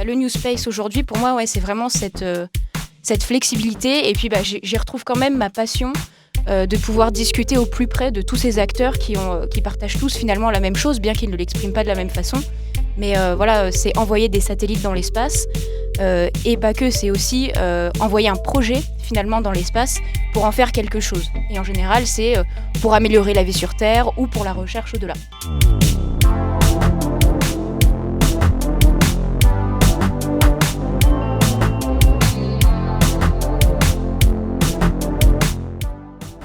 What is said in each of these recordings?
le New Space aujourd'hui, pour moi, c'est vraiment cette flexibilité. Et puis, j'y retrouve quand même ma passion de pouvoir discuter au plus près de tous ces acteurs qui partagent tous finalement la même chose, bien qu'ils ne l'expriment pas de la même façon. Mais c'est envoyer des satellites dans l'espace. Et pas que, c'est aussi envoyer un projet finalement dans l'espace pour en faire quelque chose. Et en général, c'est pour améliorer la vie sur Terre ou pour la recherche au-delà.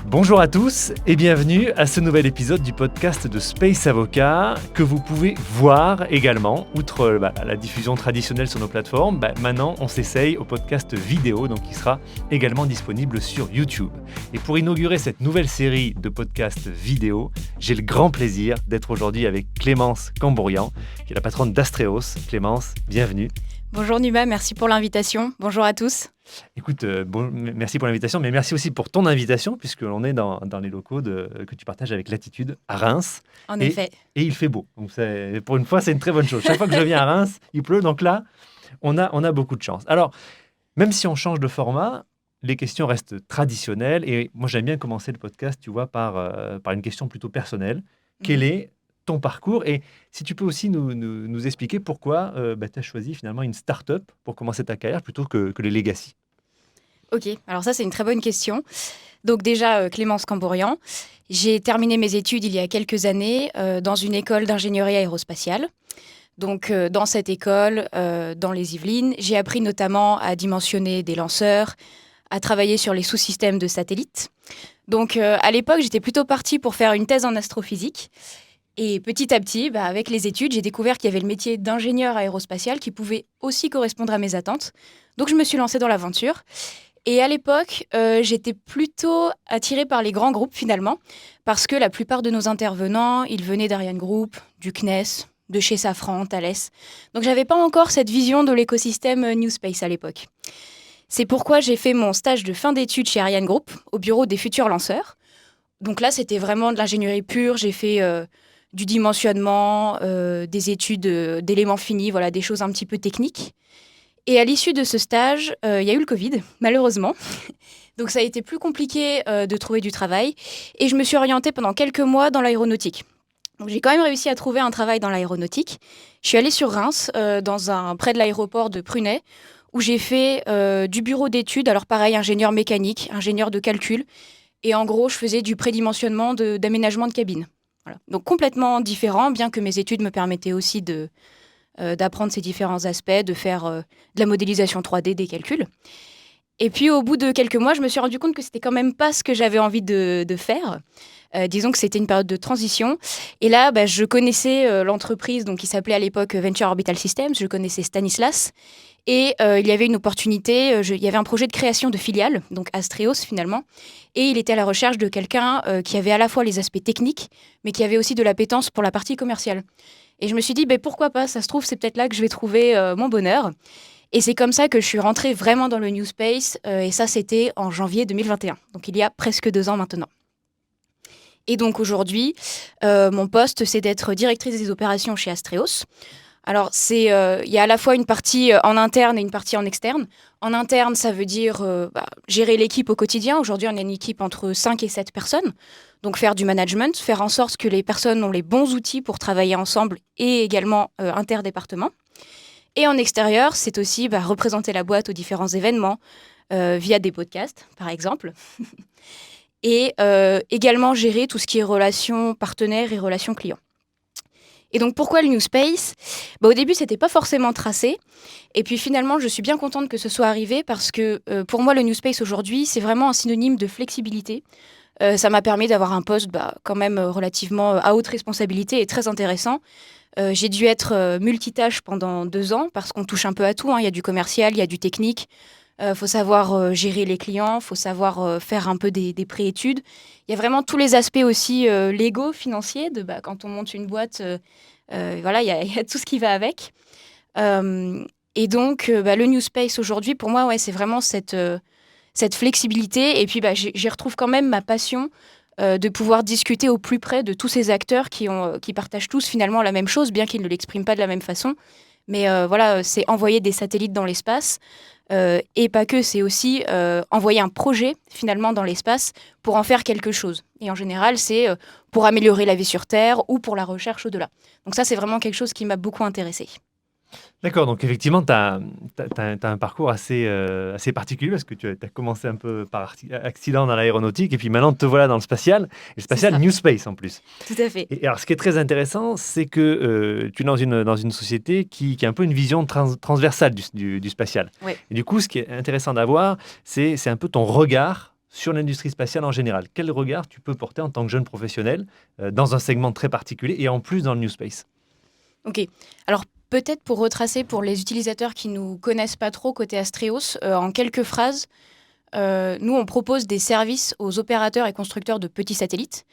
Bonjour à tous et bienvenue à ce nouvel épisode du podcast de Space Avocat que vous pouvez voir également, outre la diffusion traditionnelle sur nos plateformes. Maintenant, on s'essaye au podcast vidéo, donc qui sera également disponible sur YouTube. Et pour inaugurer cette nouvelle série de podcasts vidéo, j'ai le grand plaisir d'être aujourd'hui avec Clémence Cambourian, qui est la patronne d'Astreos. Clémence, bienvenue. Bonjour Numa, merci pour l'invitation. Bonjour à tous. Écoute, merci pour l'invitation, mais merci aussi pour ton invitation, puisque l'on est dans les locaux que tu partages avec Latitude à Reims. En effet. Et il fait beau. Donc pour une fois, c'est une très bonne chose. Chaque fois que je viens à Reims, il pleut. Donc là, on a beaucoup de chance. Alors, même si on change de format, les questions restent traditionnelles. Et moi, j'aime bien commencer le podcast, tu vois, par une question plutôt personnelle. Quel est ton parcours? Et si tu peux aussi nous expliquer pourquoi tu as choisi finalement une start-up pour commencer ta carrière plutôt que les legacy. Ok, alors ça c'est une très bonne question. Donc déjà, Clémence Cambourian, j'ai terminé mes études il y a quelques années dans une école d'ingénierie aérospatiale. Donc dans cette école, dans les Yvelines, j'ai appris notamment à dimensionner des lanceurs, à travailler sur les sous-systèmes de satellites. Donc à l'époque, j'étais plutôt partie pour faire une thèse en astrophysique. Et petit à petit, avec les études, j'ai découvert qu'il y avait le métier d'ingénieur aérospatial qui pouvait aussi correspondre à mes attentes. Donc je me suis lancée dans l'aventure. Et à l'époque, j'étais plutôt attirée par les grands groupes finalement, parce que la plupart de nos intervenants, ils venaient d'Ariane Group, du CNES, de chez Safran, Thales. Donc j'avais pas encore cette vision de l'écosystème New Space à l'époque. C'est pourquoi j'ai fait mon stage de fin d'études chez Ariane Group, au bureau des futurs lanceurs. Donc là, c'était vraiment de l'ingénierie pure. J'ai fait du dimensionnement, des études d'éléments finis, voilà, des choses un petit peu techniques. Et à l'issue de ce stage, il y a eu le Covid, malheureusement. Donc ça a été plus compliqué de trouver du travail. Et je me suis orientée pendant quelques mois dans l'aéronautique. Donc j'ai quand même réussi à trouver un travail dans l'aéronautique. Je suis allée sur Reims, près de l'aéroport de Prunay, où j'ai fait du bureau d'études. Alors pareil, ingénieur mécanique, ingénieur de calcul. Et en gros, je faisais du prédimensionnement d'aménagement de cabine. Voilà. Donc complètement différent, bien que mes études me permettaient aussi d'apprendre ces différents aspects, de faire de la modélisation 3D, des calculs. Et puis au bout de quelques mois, je me suis rendu compte que c'était quand même pas ce que j'avais envie de faire. Disons que c'était une période de transition. Et là, je connaissais l'entreprise qui s'appelait à l'époque Venture Orbital Systems. Je connaissais Stanislas. Et il y avait une opportunité, il y avait un projet de création de filiale, donc Astreos finalement, et il était à la recherche de quelqu'un qui avait à la fois les aspects techniques, mais qui avait aussi de l'appétence pour la partie commerciale. Et je me suis dit, pourquoi pas, ça se trouve, c'est peut-être là que je vais trouver mon bonheur. Et c'est comme ça que je suis rentrée vraiment dans le New Space, et ça c'était en janvier 2021, donc il y a presque 2 ans maintenant. Et donc aujourd'hui, mon poste, c'est d'être directrice des opérations chez Astreos. Alors, il y a à la fois une partie en interne et une partie en externe. En interne, ça veut dire gérer l'équipe au quotidien. Aujourd'hui, on a une équipe entre 5 et 7 personnes. Donc, faire du management, faire en sorte que les personnes ont les bons outils pour travailler ensemble et également interdépartement. Et en extérieur, c'est aussi représenter la boîte aux différents événements via des podcasts, par exemple. Et également gérer tout ce qui est relations partenaires et relations clients. Et donc, pourquoi le New Space ? Au début, c'était pas forcément tracé. Et puis finalement, je suis bien contente que ce soit arrivé parce que pour moi, le New Space aujourd'hui, c'est vraiment un synonyme de flexibilité. Ça m'a permis d'avoir un poste quand même relativement à haute responsabilité et très intéressant. J'ai dû être multitâche pendant 2 ans parce qu'on touche un peu à tout. Il y a du commercial, il y a du technique. Faut savoir gérer les clients, faut savoir faire un peu des préétudes. Il y a vraiment tous les aspects aussi légaux, financiers, quand on monte une boîte, il y a tout ce qui va avec. Et donc, le New Space aujourd'hui, pour moi, c'est vraiment cette flexibilité. Et puis, j'y retrouve quand même ma passion de pouvoir discuter au plus près de tous ces acteurs qui partagent tous finalement la même chose, bien qu'ils ne l'expriment pas de la même façon. Mais voilà, c'est envoyer des satellites dans l'espace. Et pas que, c'est aussi envoyer un projet finalement dans l'espace pour en faire quelque chose. Et en général, c'est pour améliorer la vie sur Terre ou pour la recherche au-delà. Donc ça, c'est vraiment quelque chose qui m'a beaucoup intéressée. D'accord, donc effectivement, tu as un parcours assez particulier parce que tu as commencé un peu par accident dans l'aéronautique et puis maintenant te voilà dans le spatial, et le C'est spatial ça, New Space en plus. tout à fait. Et alors, ce qui est très intéressant, c'est que tu es dans une société qui a un peu une vision transversale du spatial. Ouais. Et du coup, ce qui est intéressant d'avoir, c'est un peu ton regard sur l'industrie spatiale en général. Quel regard tu peux porter en tant que jeune professionnel dans un segment très particulier et en plus dans le New Space? Ok. Alors peut-être pour retracer pour les utilisateurs qui nous connaissent pas trop côté Astréos, en quelques phrases, nous on propose des services aux opérateurs et constructeurs de petits satellites.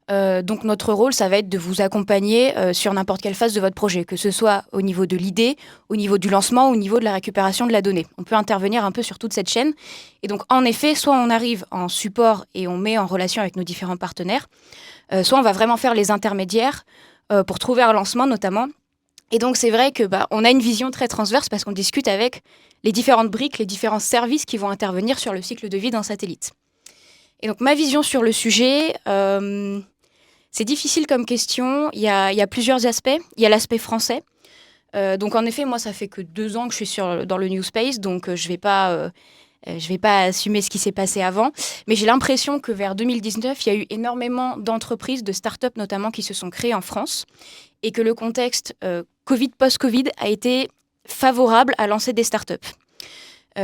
Donc notre rôle, ça va être de vous accompagner sur n'importe quelle phase de votre projet, que ce soit au niveau de l'idée, au niveau du lancement, au niveau de la récupération de la donnée. On peut intervenir un peu sur toute cette chaîne. Et donc en effet, soit on arrive en support et on met en relation avec nos différents partenaires, soit on va vraiment faire les intermédiaires pour trouver un lancement notamment. Et donc c'est vrai que on a une vision très transverse parce qu'on discute avec les différentes briques, les différents services qui vont intervenir sur le cycle de vie d'un satellite. Et donc ma vision sur le sujet, c'est difficile comme question. Il y a plusieurs aspects. Il y a l'aspect français. Donc en effet, moi, ça fait que 2 ans que je suis dans le New Space, donc je vais pas assumer ce qui s'est passé avant. Mais j'ai l'impression que vers 2019, il y a eu énormément d'entreprises, de start-up notamment, qui se sont créées en France et que le contexte Covid, post-Covid a été favorable à lancer des start-up.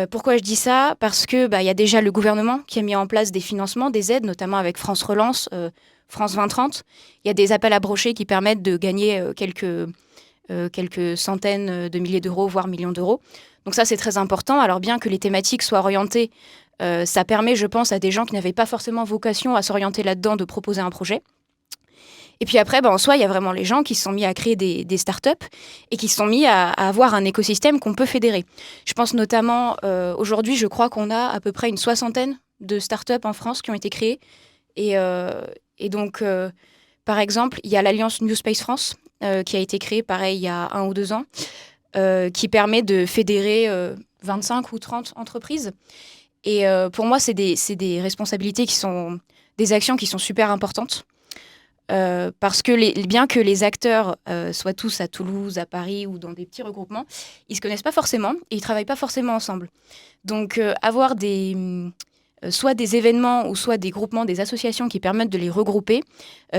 Pourquoi je dis ça? Parce que y a déjà le gouvernement qui a mis en place des financements, des aides, notamment avec France Relance, France 2030. Il y a des appels à brochets qui permettent de gagner quelques centaines de milliers d'euros, voire millions d'euros. Donc ça, c'est très important. Alors bien que les thématiques soient orientées, ça permet, je pense, à des gens qui n'avaient pas forcément vocation à s'orienter là-dedans de proposer un projet. Et puis après, en soi, il y a vraiment les gens qui se sont mis à créer des startups et qui se sont mis à avoir un écosystème qu'on peut fédérer. Je pense notamment, aujourd'hui, je crois qu'on a à peu près une 60aine de startups en France qui ont été créées. Et donc, par exemple, il y a l'Alliance New Space France qui a été créée, pareil, il y a 1 ou 2 ans, qui permet de fédérer 25 ou 30 entreprises. Et pour moi, c'est des responsabilités qui sont des actions qui sont super importantes. Parce que bien que les acteurs soient tous à Toulouse, à Paris ou dans des petits regroupements, ils ne se connaissent pas forcément et ils ne travaillent pas forcément ensemble. Donc avoir soit des événements ou soit des groupements, des associations qui permettent de les regrouper,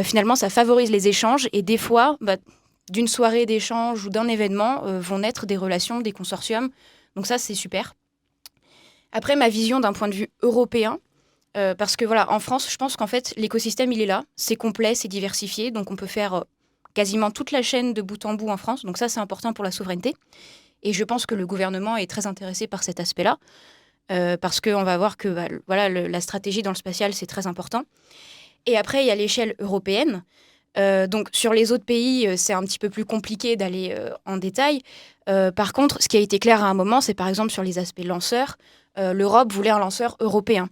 finalement ça favorise les échanges et des fois, d'une soirée d'échange ou d'un événement vont naître des relations, des consortiums. Donc ça c'est super. Après ma vision d'un point de vue européen, parce que voilà, en France, je pense qu'en fait, l'écosystème, il est là, c'est complet, c'est diversifié, donc on peut faire quasiment toute la chaîne de bout en bout en France, donc ça, c'est important pour la souveraineté. Et je pense que le gouvernement est très intéressé par cet aspect-là, parce qu'on va voir que la stratégie dans le spatial, c'est très important. Et après, il y a l'échelle européenne. Donc sur les autres pays, c'est un petit peu plus compliqué d'aller en détail. Par contre, ce qui a été clair à un moment, c'est par exemple sur les aspects lanceurs, l'Europe voulait un lanceur européen.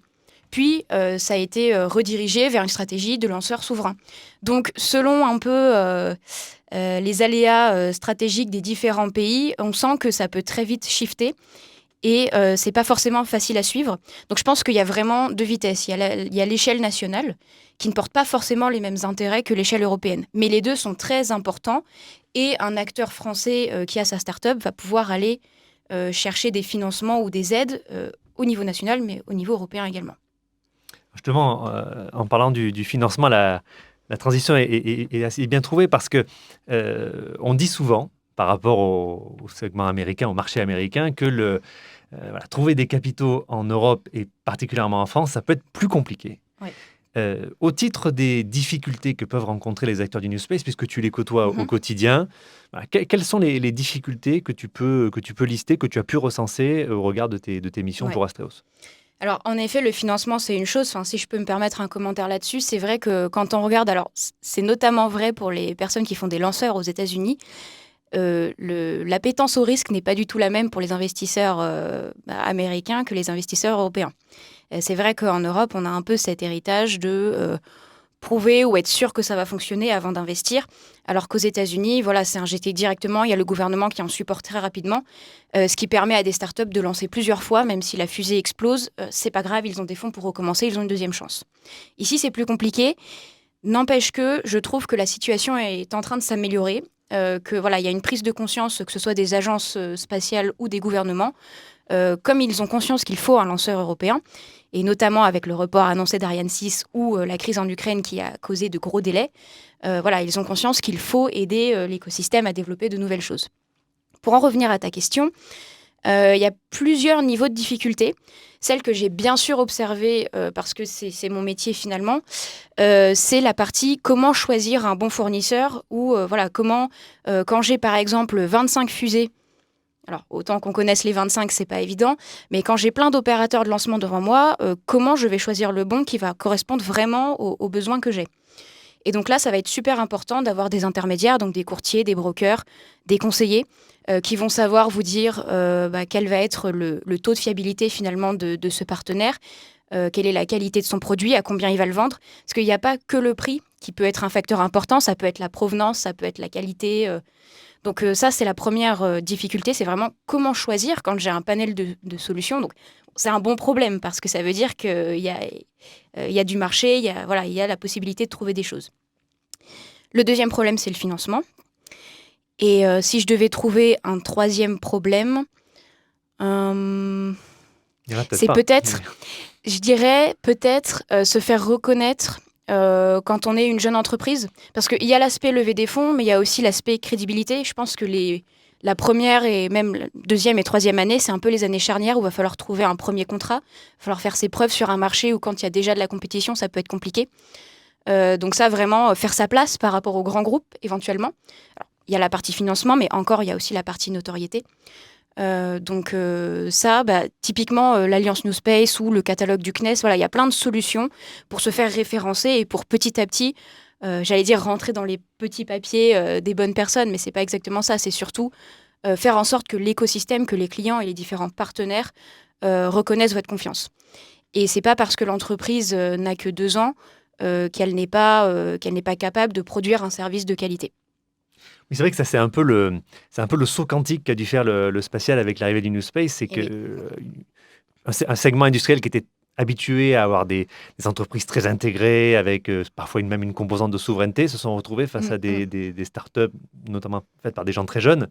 Puis, ça a été redirigé vers une stratégie de lanceur souverain. Donc, selon un peu les aléas stratégiques des différents pays, on sent que ça peut très vite shifter et c'est pas forcément facile à suivre. Donc, je pense qu'il y a vraiment 2 vitesses. Il y a l'échelle nationale qui ne porte pas forcément les mêmes intérêts que l'échelle européenne. Mais les deux sont très importants et un acteur français qui a sa start-up va pouvoir aller chercher des financements ou des aides au niveau national, mais au niveau européen également. Justement, en parlant du financement, la transition est assez bien trouvée parce que on dit souvent, par rapport au segment américain, au marché américain, que trouver des capitaux en Europe et particulièrement en France, ça peut être plus compliqué. Oui. Au titre des difficultés que peuvent rencontrer les acteurs du New Space, puisque tu les côtoies au quotidien, quelles sont les difficultés que tu peux lister, que tu as pu recenser au regard de tes missions pour Astréos? Alors, en effet, le financement, c'est une chose. Enfin, si je peux me permettre un commentaire là-dessus, c'est vrai que quand on regarde, alors c'est notamment vrai pour les personnes qui font des lanceurs aux États-Unis, l'appétence au risque n'est pas du tout la même pour les investisseurs américains que les investisseurs européens. C'est vrai qu'en Europe, on a un peu cet héritage de prouver ou être sûr que ça va fonctionner avant d'investir. Alors qu'aux États-Unis, voilà, c'est injecté directement. Il y a le gouvernement qui en supporte très rapidement, ce qui permet à des startups de lancer plusieurs fois, même si la fusée explose. C'est pas grave, ils ont des fonds pour recommencer, ils ont une deuxième chance. Ici, c'est plus compliqué. N'empêche que je trouve que la situation est en train de s'améliorer, que voilà, il y a une prise de conscience, que ce soit des agences spatiales ou des gouvernements, comme ils ont conscience qu'il faut un lanceur européen, et notamment avec le report annoncé d'Ariane 6 ou la crise en Ukraine qui a causé de gros délais, voilà, ils ont conscience qu'il faut aider l'écosystème à développer de nouvelles choses. Pour en revenir à ta question, il y a plusieurs niveaux de difficulté. Celle que j'ai bien sûr observée, parce que c'est mon métier finalement, c'est la partie comment choisir un bon fournisseur ou voilà, comment, quand j'ai par exemple 25 fusées, alors autant qu'on connaisse les 25, c'est pas évident, mais quand j'ai plein d'opérateurs de lancement devant moi, comment je vais choisir le bon qui va correspondre vraiment aux besoins que j'ai. Et donc là, ça va être super important d'avoir des intermédiaires, donc des courtiers, des brokers, des conseillers, qui vont savoir vous dire quel va être le taux de fiabilité finalement de ce partenaire, quelle est la qualité de son produit, à combien il va le vendre. Parce qu'il n'y a pas que le prix qui peut être un facteur important, ça peut être la provenance, ça peut être la qualité. Donc ça, c'est la première difficulté, c'est vraiment comment choisir quand j'ai un panel de solutions. Donc c'est un bon problème parce que ça veut dire qu'il y a du marché, il y a la possibilité de trouver des choses. Le deuxième problème, c'est le financement. Et si je devais trouver un troisième problème, c'est peut-être, je dirais peut-être se faire reconnaître quand on est une jeune entreprise. Parce qu'il y a l'aspect levée des fonds, mais il y a aussi l'aspect crédibilité. Je pense que la première et même la deuxième et troisième année, c'est un peu les années charnières où il va falloir trouver un premier contrat. Il va falloir faire ses preuves sur un marché où quand il y a déjà de la compétition, ça peut être compliqué. Donc ça, vraiment, faire sa place par rapport aux grands groupes, éventuellement. Alors, il y a la partie financement, mais encore, il y a aussi la partie notoriété. Donc ça, typiquement, l'Alliance New Space ou le catalogue du CNES, voilà, il y a plein de solutions pour se faire référencer et pour petit à petit, j'allais dire rentrer dans les petits papiers des bonnes personnes, mais c'est pas exactement ça. C'est surtout faire en sorte que l'écosystème, que les clients et les différents partenaires reconnaissent votre confiance. Et c'est pas parce que l'entreprise n'a que 2 ans qu'elle n'est pas capable de produire un service de qualité. Oui, c'est vrai que ça, c'est un peu le saut quantique qu'a dû faire le spatial avec l'arrivée du New Space. C'est que un segment industriel qui était habitué à avoir des entreprises très intégrées, avec parfois même une composante de souveraineté, se sont retrouvés face à des startups, notamment faites par des gens très jeunes.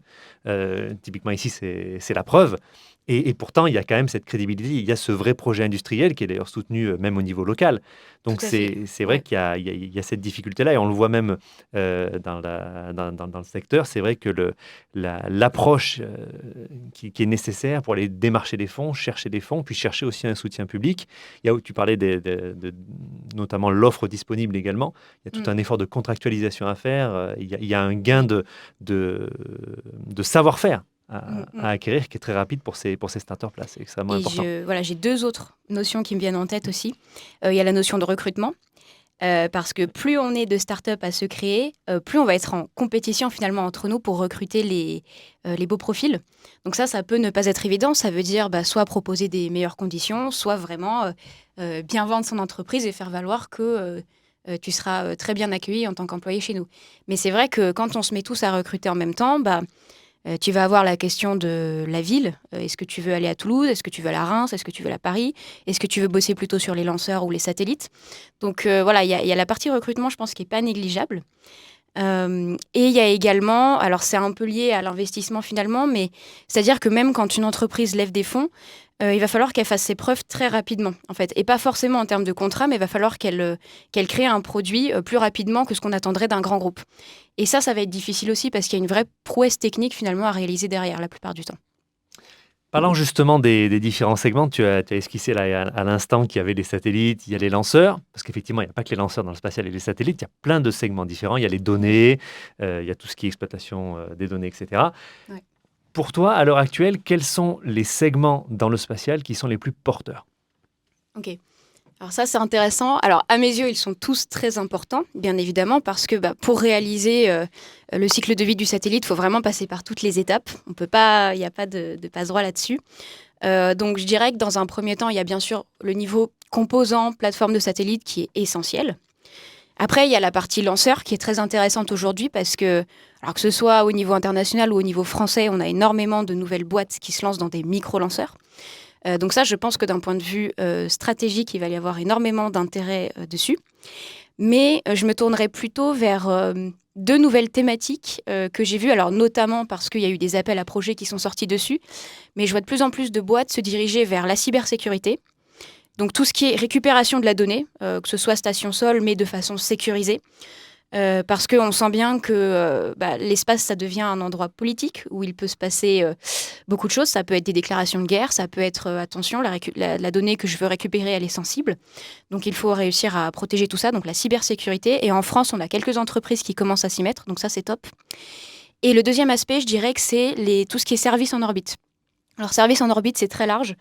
Typiquement ici, c'est la preuve. Et pourtant, il y a quand même cette crédibilité, il y a ce vrai projet industriel qui est d'ailleurs soutenu même au niveau local. Donc c'est vrai qu'il y a cette difficulté-là, et on le voit même dans le secteur. C'est vrai que l'approche qui est nécessaire pour aller démarcher des fonds, chercher des fonds, puis chercher aussi un soutien public. Il y a, tu parlais notamment l'offre disponible également. Il y a tout un effort de contractualisation à faire. Il y a un gain de savoir-faire à acquérir qui est très rapide pour ces startups-là. C'est extrêmement important. J'ai 2 autres notions qui me viennent en tête aussi. Il y a la notion de recrutement. Parce que plus on est de startups à se créer, plus on va être en compétition finalement entre nous pour recruter les beaux profils. Donc ça peut ne pas être évident. Ça veut dire soit proposer des meilleures conditions, soit vraiment bien vendre son entreprise et faire valoir que tu seras très bien accueilli en tant qu'employé chez nous. Mais c'est vrai que quand on se met tous à recruter en même temps, tu vas avoir la question de la ville. Est-ce que tu veux aller à Toulouse? Est-ce que tu veux aller à Reims? Est-ce que tu veux aller à Paris? Est-ce que tu veux bosser plutôt sur les lanceurs ou les satellites? Donc voilà, il y a la partie recrutement, je pense, qui n'est pas négligeable. Et il y a également, alors c'est un peu lié à l'investissement finalement, mais c'est-à-dire que même quand une entreprise lève des fonds, il va falloir qu'elle fasse ses preuves très rapidement, en fait. Et pas forcément en termes de contrat, mais il va falloir qu'elle crée un produit plus rapidement que ce qu'on attendrait d'un grand groupe. Et ça va être difficile aussi parce qu'il y a une vraie prouesse technique finalement à réaliser derrière, la plupart du temps. Parlant justement des différents segments, tu as esquissé là, à l'instant qu'il y avait les satellites, il y a les lanceurs, parce qu'effectivement, il n'y a pas que les lanceurs dans le spatial et les satellites, il y a plein de segments différents. Il y a les données, il y a tout ce qui est exploitation des données, etc. Ouais. Pour toi, à l'heure actuelle, quels sont les segments dans le spatial qui sont les plus porteurs? Ok. Alors ça, c'est intéressant. Alors, à mes yeux, ils sont tous très importants, bien évidemment, parce que pour réaliser le cycle de vie du satellite, il faut vraiment passer par toutes les étapes. Il n'y a pas de passe-droit là-dessus. Donc, je dirais que dans un premier temps, il y a bien sûr le niveau composant, plateforme de satellite qui est essentiel. Après, il y a la partie lanceur qui est très intéressante aujourd'hui parce que, alors que ce soit au niveau international ou au niveau français, on a énormément de nouvelles boîtes qui se lancent dans des micro-lanceurs. Donc ça, je pense que d'un point de vue stratégique, il va y avoir énormément d'intérêt dessus. Mais je me tournerai plutôt vers deux nouvelles thématiques que j'ai vues, alors notamment parce qu'il y a eu des appels à projets qui sont sortis dessus, mais je vois de plus en plus de boîtes se diriger vers la cybersécurité. Donc tout ce qui est récupération de la donnée, que ce soit station-sol, mais de façon sécurisée. Parce qu'on sent bien que l'espace, ça devient un endroit politique où il peut se passer beaucoup de choses. Ça peut être des déclarations de guerre, ça peut être, attention, la donnée que je veux récupérer, elle est sensible. Donc il faut réussir à protéger tout ça, donc la cybersécurité. Et en France, on a quelques entreprises qui commencent à s'y mettre, donc ça, c'est top. Et le deuxième aspect, je dirais que c'est tout ce qui est service en orbite. Alors, service en orbite, c'est très large.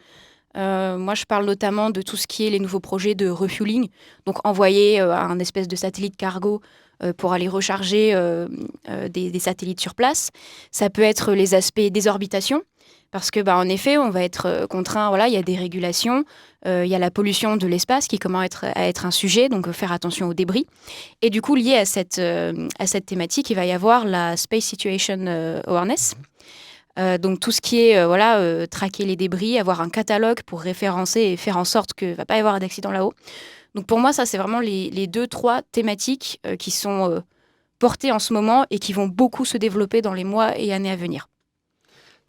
Moi, je parle notamment de tout ce qui est les nouveaux projets de refueling, donc envoyer un espèce de satellite cargo pour aller recharger des satellites sur place. Ça peut être les aspects désorbitation, parce que, en effet, on va être contraint. Voilà, il y a des régulations, il y a la pollution de l'espace qui commence à être un sujet, donc faire attention aux débris. Et du coup, lié à cette thématique, il va y avoir la Space Situation Awareness. Donc tout ce qui est traquer les débris, avoir un catalogue pour référencer et faire en sorte qu'il ne va pas y avoir d'accident là-haut. Donc pour moi, ça, c'est vraiment les deux, trois thématiques qui sont portées en ce moment et qui vont beaucoup se développer dans les mois et années à venir.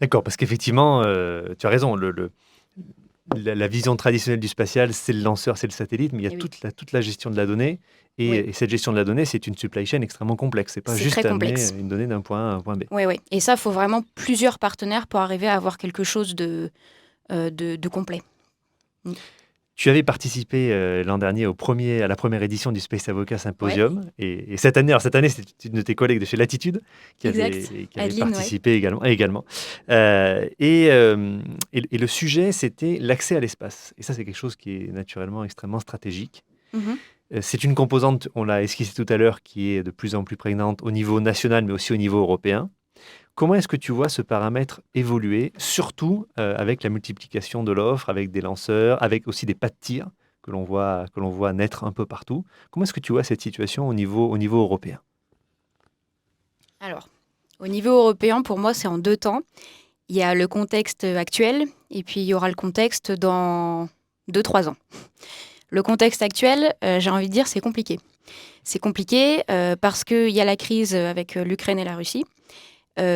D'accord, parce qu'effectivement, tu as raison, la vision traditionnelle du spatial, c'est le lanceur, c'est le satellite, mais il y a toute la gestion de la donnée. Et cette gestion de la donnée, c'est une supply chain extrêmement complexe. C'est pas juste amener une donnée d'un point A à un point B. Oui. Et ça, il faut vraiment plusieurs partenaires pour arriver à avoir quelque chose de complet. Tu avais participé l'an dernier à la première édition du Space Avoca Symposium. Et cette année, c'est une de tes collègues de chez Latitude qui avait Adeline, participé également. Et le sujet, c'était l'accès à l'espace. Et ça, c'est quelque chose qui est naturellement extrêmement stratégique. Mm-hmm. C'est une composante, on l'a esquissé tout à l'heure, qui est de plus en plus prégnante au niveau national, mais aussi au niveau européen. Comment est-ce que tu vois ce paramètre évoluer, surtout avec la multiplication de l'offre, avec des lanceurs, avec aussi des pas de tir que l'on voit naître un peu partout? Comment est-ce que tu vois cette situation au niveau européen? Alors, au niveau européen, pour moi, c'est en deux temps. Il y a le contexte actuel et puis il y aura le contexte dans 2-3 ans. Le contexte actuel, j'ai envie de dire, c'est compliqué. C'est compliqué parce qu'il y a la crise avec l'Ukraine et la Russie,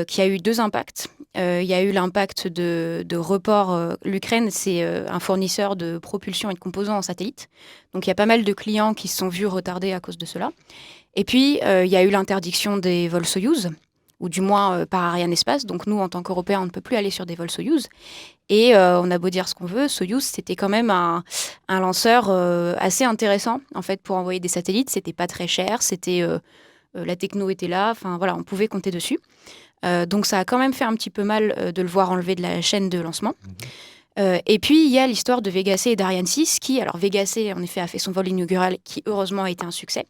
qui a eu deux impacts. Il y a eu l'impact de report. L'Ukraine, c'est un fournisseur de propulsion et de composants en satellite. Donc, il y a pas mal de clients qui se sont vus retardés à cause de cela. Et puis, il y a eu l'interdiction des vols Soyouz, ou du moins par Arianespace. Donc, nous, en tant qu'Européens, on ne peut plus aller sur des vols Soyouz. Et on a beau dire ce qu'on veut, Soyouz, c'était quand même un lanceur assez intéressant, en fait, pour envoyer des satellites. C'était pas très cher, la techno était là, enfin voilà, on pouvait compter dessus. Donc ça a quand même fait un petit peu mal de le voir enlever de la chaîne de lancement. Et puis, il y a l'histoire de Vega C et d'Ariane 6, qui, Vega C, en effet, a fait son vol inaugural, qui, heureusement, a été un succès.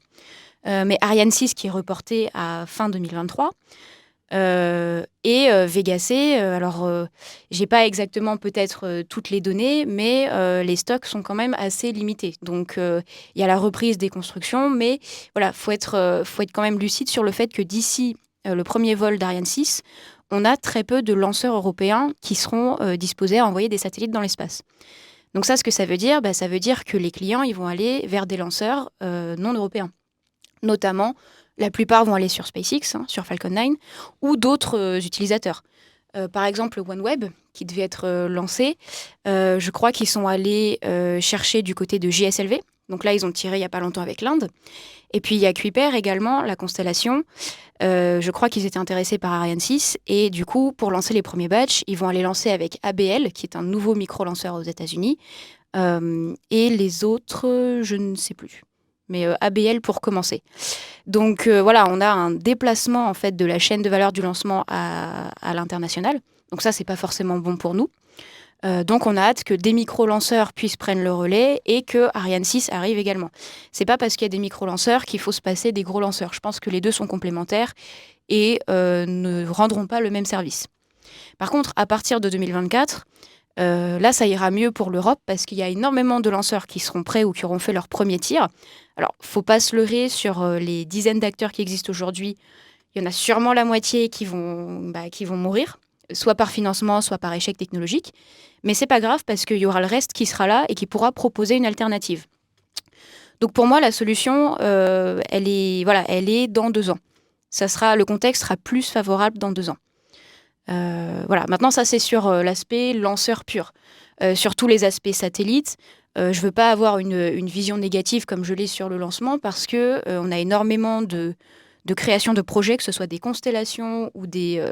Mais Ariane 6, qui est reporté à fin 2023. Et Vega C, j'ai pas exactement peut-être toutes les données, mais les stocks sont quand même assez limités. Donc, il y a la reprise des constructions, mais voilà, faut être quand même lucide sur le fait que d'ici le premier vol d'Ariane 6, on a très peu de lanceurs européens qui seront disposés à envoyer des satellites dans l'espace. Donc ça, ce que ça veut dire, ça veut dire que les clients, ils vont aller vers des lanceurs non européens. Notamment, la plupart vont aller sur SpaceX, sur Falcon 9, ou d'autres utilisateurs. Par exemple, OneWeb, qui devait être lancé, je crois qu'ils sont allés chercher du côté de JSLV. Donc là, ils ont tiré il n'y a pas longtemps avec l'Inde. Et puis, il y a Kuiper également, la constellation. Je crois qu'ils étaient intéressés par Ariane 6. Et du coup, pour lancer les premiers batchs, ils vont aller lancer avec ABL, qui est un nouveau micro-lanceur aux États-Unis. Et les autres, je ne sais plus. Mais ABL pour commencer. Donc voilà, on a un déplacement en fait de la chaîne de valeur du lancement à l'international. Donc ça, c'est pas forcément bon pour nous. Donc on a hâte que des micro-lanceurs puissent prendre le relais et que Ariane 6 arrive également. C'est pas parce qu'il y a des micro-lanceurs qu'il faut se passer des gros lanceurs. Je pense que les deux sont complémentaires et ne rendront pas le même service. Par contre, à partir de 2024, Là, ça ira mieux pour l'Europe parce qu'il y a énormément de lanceurs qui seront prêts ou qui auront fait leur premier tir. Alors, faut pas se leurrer sur les dizaines d'acteurs qui existent aujourd'hui. Il y en a sûrement la moitié qui vont mourir, soit par financement, soit par échec technologique. Mais c'est pas grave parce qu'il y aura le reste qui sera là et qui pourra proposer une alternative. Donc pour moi, la solution, elle est dans 2 ans. Le contexte sera plus favorable dans 2 ans. Voilà. Maintenant, ça c'est sur l'aspect lanceur pur. Sur tous les aspects satellites, je ne veux pas avoir une vision négative comme je l'ai sur le lancement parce que on a énormément de création de projets, que ce soit des constellations ou des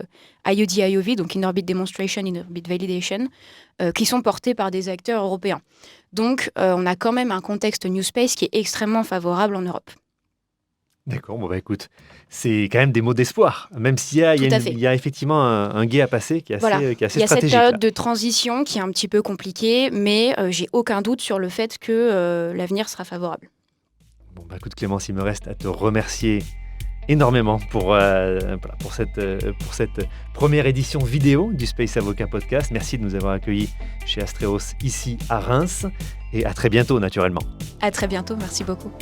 IOD, IOV, donc In-Orbit Demonstration, In-Orbit Validation, qui sont portés par des acteurs européens. Donc, on a quand même un contexte New Space qui est extrêmement favorable en Europe. D'accord, bon écoute, c'est quand même des mots d'espoir, même s'il y a effectivement un gué à passer qui est assez, qui est assez Il y a cette stratégique. période Là. de transition qui est un petit peu compliquée, mais j'ai aucun doute sur le fait que l'avenir sera favorable. Bon écoute Clémence, il me reste à te remercier énormément pour cette première édition vidéo du Space Avocat Podcast. Merci de nous avoir accueillis chez Astréos ici à Reims et à très bientôt naturellement. À très bientôt, merci beaucoup.